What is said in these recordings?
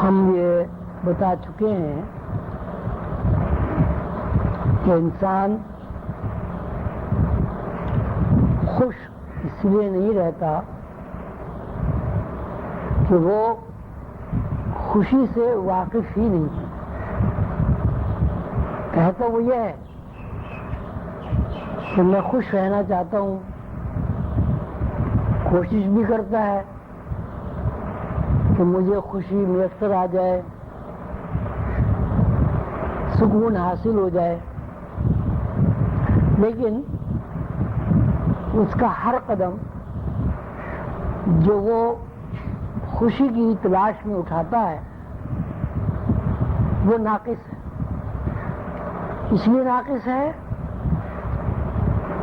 ہم یہ بتا چکے ہیں کہ انسان خوش اس لیے نہیں رہتا کہ وہ خوشی سے واقف ہی نہیں ہے. کہتا وہ یہ ہے کہ میں خوش رہنا چاہتا ہوں، کوشش بھی کرتا ہے کہ مجھے خوشی میسر آ جائے، سکون حاصل ہو جائے، لیکن اس کا ہر قدم جو وہ خوشی کی تلاش میں اٹھاتا ہے وہ ناقص ہے. اس لیے ناقص ہے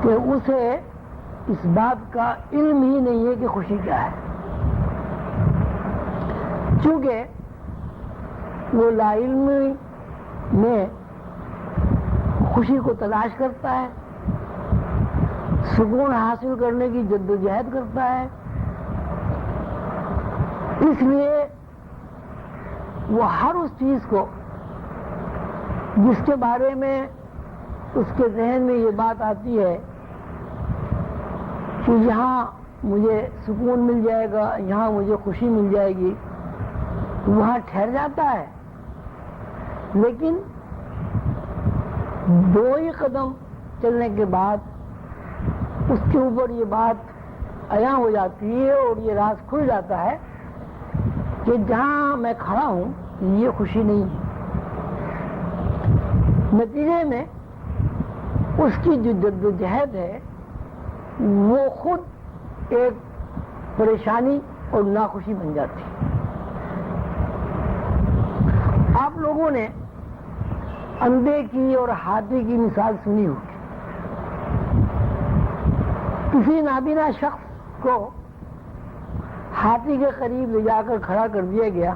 کہ اسے اس بات کا علم ہی نہیں ہے کہ خوشی کیا ہے. چونکہ وہ لا علمی میں خوشی کو تلاش کرتا ہے، سکون حاصل کرنے کی جدوجہد کرتا ہے، اس لیے وہ ہر اس چیز کو جس کے بارے میں اس کے ذہن میں یہ بات آتی ہے کہ یہاں مجھے سکون مل جائے گا، یہاں مجھے خوشی مل جائے گی، وہاں ٹھہر جاتا ہے. لیکن دو ہی قدم چلنے کے بعد اس کے اوپر یہ بات عیاں ہو جاتی ہے اور یہ راز کھل جاتا ہے کہ جہاں میں کھڑا ہوں یہ خوشی نہیں ہے. نتیجے میں اس کی جو جدوجہد ہے وہ خود ایک پریشانی اور ناخوشی بن جاتی ہے. آپ لوگوں نے اندھے کی اور ہاتھی کی مثال سنی ہوگی. کسی نابینا شخص کو ہاتھی کے قریب لے جا کر کھڑا کر دیا گیا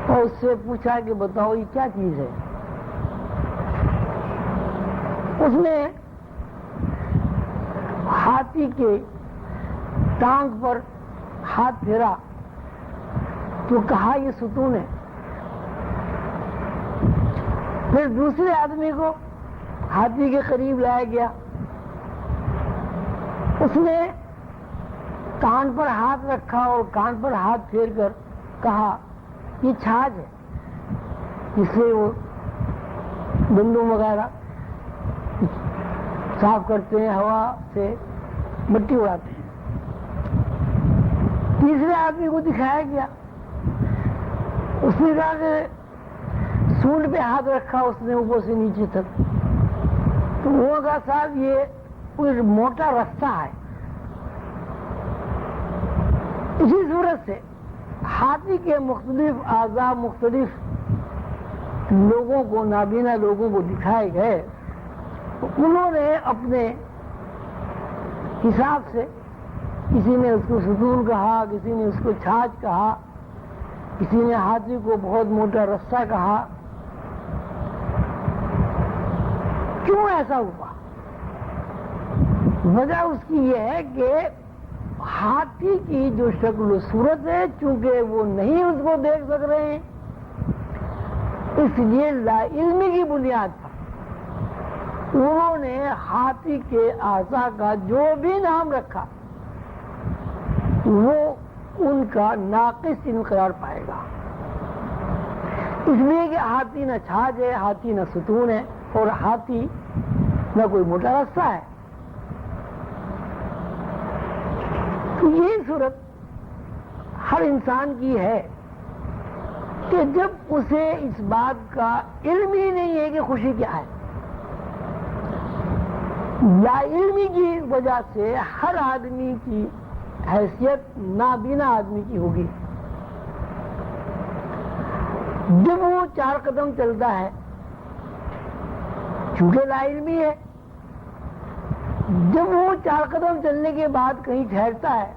اور اس سے پوچھا کہ بتاؤ یہ کیا چیز ہے. اس نے ہاتھی کے ٹانگ پر ہاتھ پھیرا تو کہا یہ ستون ہے. پھر دوسرے آدمی کو ہاتھی کے قریب لایا گیا، اس نے کان پر ہاتھ رکھا اور کان پر ہاتھ پھیر کر کہا یہ چھاج ہے، اس سے وہ گندم وغیرہ صاف کرتے ہیں، ہوا سے مٹی اڑاتے ہیں. تیسرے آدمی کو دکھایا گیا، اس نے کہا کہ سونڈ پہ ہاتھ رکھا اس نے اوپر سے نیچے تک، تو وہ کہا صاحب یہ کوئی موٹا رستہ ہے. اسی صورت سے ہاتھی کے مختلف اعضاء مختلف لوگوں کو، نابینا لوگوں کو دکھائے گئے. انہوں نے اپنے حساب سے کسی نے اس کو ستون کہا، کسی نے اس کو چھاج کہا، کسی نے ہاتھی کو بہت موٹا رستہ کہا. کیوں ایسا ہوا؟ وجہ اس کی یہ ہے کہ ہاتھی کی جو شکل و صورت ہے چونکہ وہ نہیں اس کو دیکھ سک رہے ہیں، اس لیے لا علمی کی بنیاد پر انہوں نے ہاتھی کے اعضاء کا جو بھی نام رکھا وہ ان کا ناقص انقرار پائے گا. اس لیے کہ ہاتھی نہ چھاج ہے، ہاتھی نہ ستون ہے، اور ہاتھی نہ کوئی موٹا رستہ ہے. تو یہ صورت ہر انسان کی ہے کہ جب اسے اس بات کا علم ہی نہیں ہے کہ خوشی کیا ہے. لا علمی کی وجہ سے ہر آدمی کی حیثیت نابینا آدمی کی ہوگی. جب وہ 4 قدم چلتا ہے چونکہ لا علمی ہے، جب وہ 4 قدم چلنے کے بعد کہیں ٹھہرتا ہے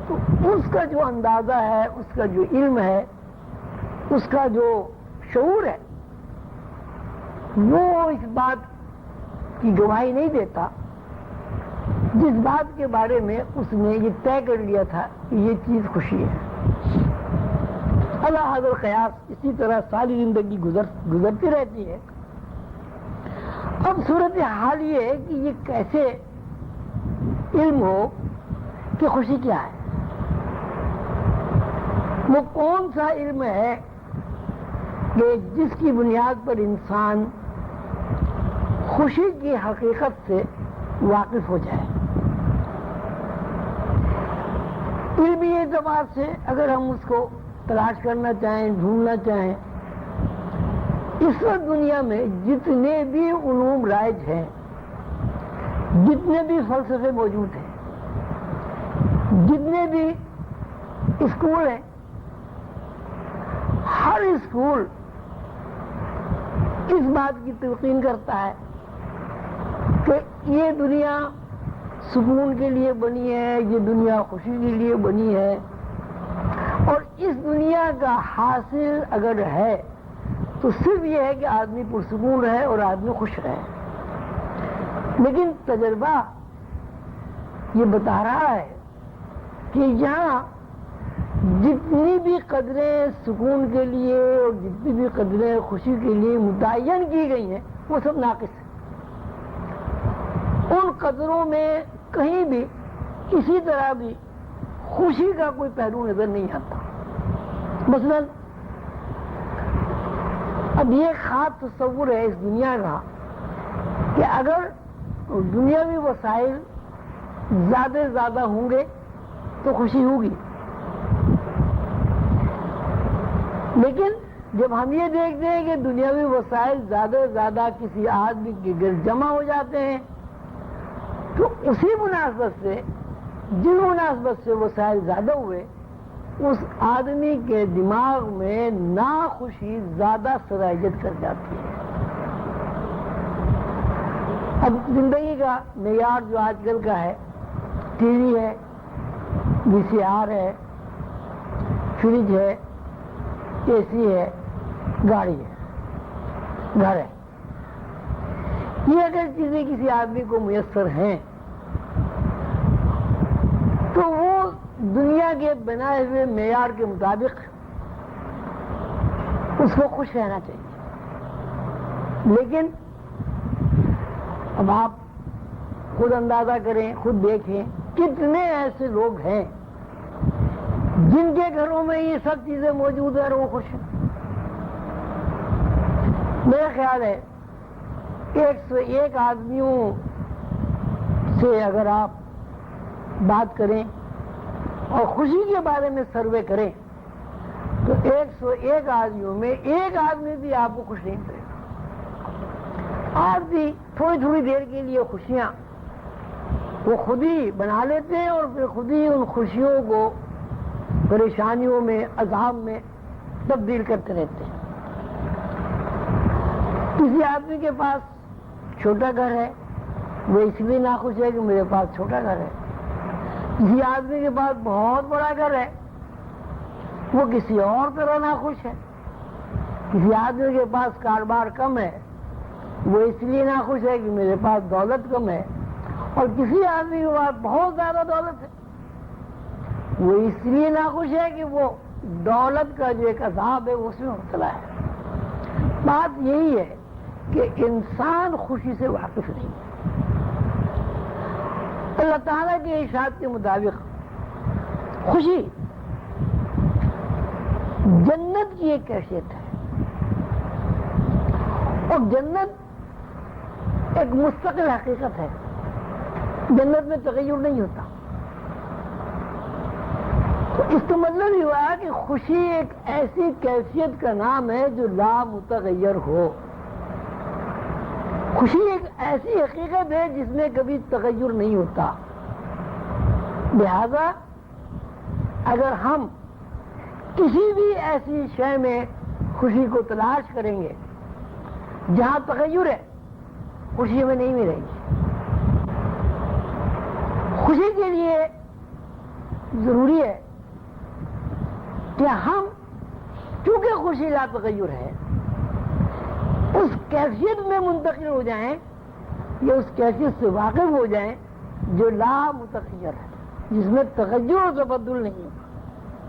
تو اس کا جو اندازہ ہے، اس کا جو علم ہے، اس کا جو شعور ہے وہ اس بات کی گواہی نہیں دیتا جس بات کے بارے میں اس نے یہ طے کر لیا تھا کہ یہ چیز خوشی ہے. اللہ حضر قیاس اسی طرح ساری زندگی گزرتی رہتی ہے. اب صورتحال یہ ہے کہ یہ کیسے علم ہو کہ خوشی کیا ہے. وہ کون سا علم ہے کہ جس کی بنیاد پر انسان خوشی کی حقیقت سے واقف ہو جائے. علمی اعتبار سے اگر ہم اس کو تلاش کرنا چاہیں، ڈھونڈنا چاہیں، اس وقت دنیا میں جتنے بھی علوم رائج ہیں، جتنے بھی فلسفے موجود ہیں، جتنے بھی اسکول ہیں، ہر اسکول اس بات کی تلقین کرتا ہے کہ یہ دنیا سکون کے لیے بنی ہے، یہ دنیا خوشی کے لیے بنی ہے، اور اس دنیا کا حاصل اگر ہے تو صرف یہ ہے کہ آدمی پرسکون رہے اور آدمی خوش رہے. لیکن تجربہ یہ بتا رہا ہے کہ یہاں جتنی بھی قدریں سکون کے لیے اور جتنی بھی قدریں خوشی کے لیے متعین کی گئی ہیں وہ سب ناقص ہیں. ان قدروں میں کہیں بھی کسی طرح بھی خوشی کا کوئی پہلو نظر نہیں آتا. مثلا اب یہ خاص تصور ہے اس دنیا کا کہ اگر دنیاوی وسائل زیادہ سے زیادہ ہوں گے تو خوشی ہوگی. لیکن جب ہم یہ دیکھتے ہیں کہ دنیاوی وسائل زیادہ سے زیادہ کسی آدمی کے گرد جمع ہو جاتے ہیں تو اسی مناسبت سے جن مناسبت سے وسائل زیادہ ہوئے اس آدمی کے دماغ میں ناخوشی زیادہ سرایت کر جاتی ہے. اب زندگی کا معیار جو آج کل کا ہے، ٹی وی ہے، وی سی آر ہے، فریج ہے، اے سی ہے، گاڑی ہے، گھر ہے، یہ اگر چیزیں کسی آدمی کو میسر ہیں تو وہ دنیا کے بنائے ہوئے معیار کے مطابق اس کو خوش رہنا چاہیے. لیکن اب آپ خود اندازہ کریں، خود دیکھیں کتنے ایسے لوگ ہیں جن کے گھروں میں یہ سب چیزیں موجود ہیں اور وہ خوش ہیں. میرا خیال ہے 101 آدمیوں سے اگر آپ بات کریں اور خوشی کے بارے میں سروے کریں تو 101 آدمیوں میں ایک آدمی بھی آپ کو خوش نہیں کرے گا. آپ بھی تھوڑی تھوڑی دیر کے لیے خوشیاں وہ خود ہی بنا لیتے ہیں اور پھر خود ہی ان خوشیوں کو پریشانیوں میں، عذاب میں تبدیل کرتے رہتے ہیں. کسی آدمی کے پاس چھوٹا گھر ہے، وہ اس لیے ناخوش ہے کہ میرے پاس چھوٹا گھر ہے. کسی آدمی کے پاس بہت بڑا گھر ہے، وہ کسی اور طرح ناخوش ہے. کسی آدمی کے پاس کاروبار کم ہے، وہ اس لیے ناخوش ہے کہ میرے پاس دولت کم ہے. اور کسی آدمی کے پاس بہت زیادہ دولت ہے، وہ اس لیے ناخوش ہے کہ وہ دولت کا جو ایک عذاب ہے وہ اس میں مبتلا ہے. بات یہی ہے کہ انسان خوشی سے واقف نہیں ہے. اللہ تعالیٰ کے ارشاد کے مطابق خوشی جنت کی ایک کیفیت ہے، اور جنت ایک مستقل حقیقت ہے. جنت میں تغیر نہیں ہوتا. تو اس کا مطلب یہ ہوا کہ خوشی ایک ایسی کیفیت کا نام ہے جو لا متغیر ہو. خوشی ایک ایسی حقیقت ہے جس میں کبھی تغیر نہیں ہوتا. لہذا اگر ہم کسی بھی ایسی شے میں خوشی کو تلاش کریں گے جہاں تغیر ہے، خوشی ہمیں نہیں ملے گی. خوشی کے لیے ضروری ہے کہ ہم چونکہ خوشی لا تغیر ہے اس کیفیت میں منتقل ہو جائیں یا اس کیفیت سے واقف ہو جائیں جو لا متغیر ہے، جس میں تغیر و تبدل نہیں ہے.